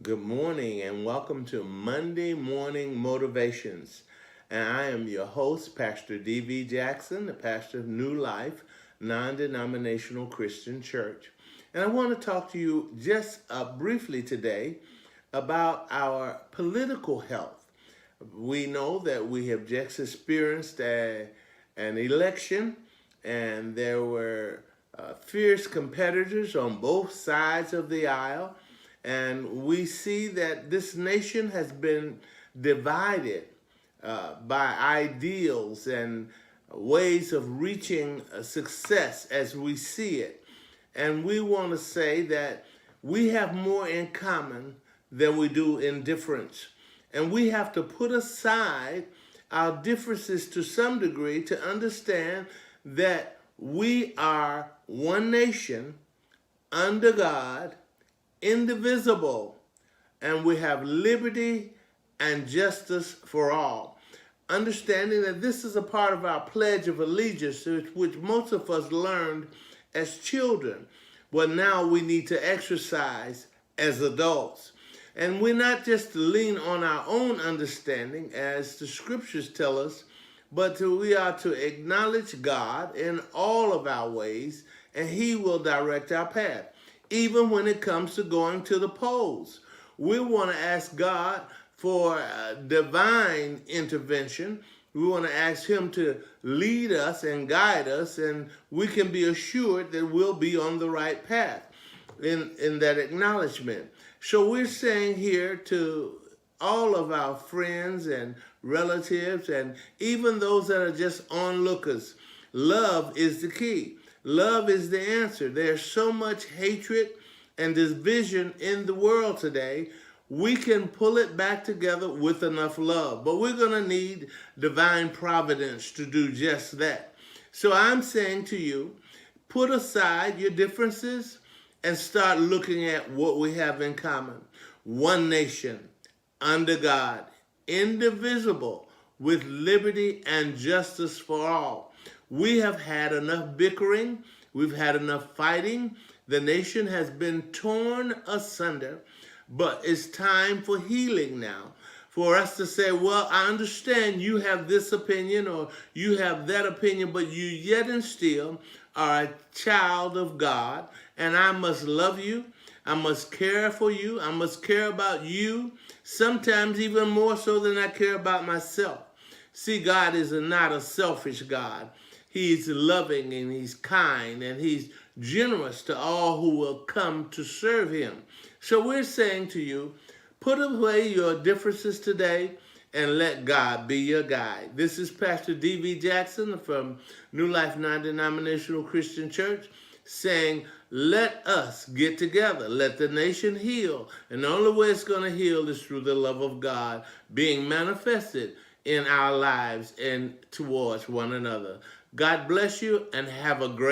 Good morning and welcome to Monday Morning Motivations. And I am your host, Pastor D.V. Jackson, the pastor of New Life Non-Denominational Christian Church. And I want to talk to you just briefly today about our political health. We know that we have just experienced an election, and there were fierce competitors on both sides of the aisle. And we see that this nation has been divided by ideals and ways of reaching success as we see it. And we want to say that we have more in common than we do in difference. And we have to put aside our differences to some degree to understand that we are one nation under God, indivisible, and we have liberty and justice for all. Understanding that this is a part of our Pledge of Allegiance, which most of us learned as children, but now we need to exercise as adults. And we're not just to lean on our own understanding, as the scriptures tell us, but we are to acknowledge God in all of our ways, and He will direct our path. Even when it comes to going to the polls, we want to ask God for divine intervention. We want to ask Him to lead us and guide us, and we can be assured that we'll be on the right path in that acknowledgement. So we're saying here to all of our friends and relatives, and even those that are just onlookers, love is the key. Love is the answer. There's so much hatred and division in the world today. We can pull it back together with enough love, but we're going to need divine providence to do just that. So I'm saying to you, put aside your differences and start looking at what we have in common. One nation, under God, indivisible, with liberty and justice for all. We have had enough bickering. We've had enough fighting. The nation has been torn asunder, but it's time for healing now. For us to say, well, I understand you have this opinion or you have that opinion, but you yet and still are a child of God, and I must love you. I must care for you. I must care about you, sometimes even more so than I care about myself. See, God is not a selfish God. He's loving and He's kind and He's generous to all who will come to serve Him. So we're saying to you, put away your differences today and let God be your guide. This is Pastor D.V. Jackson from New Life Non-Denominational Christian Church saying, let us get together. Let the nation heal. And the only way it's going to heal is through the love of God being manifested in our lives and towards one another. God bless you and have a great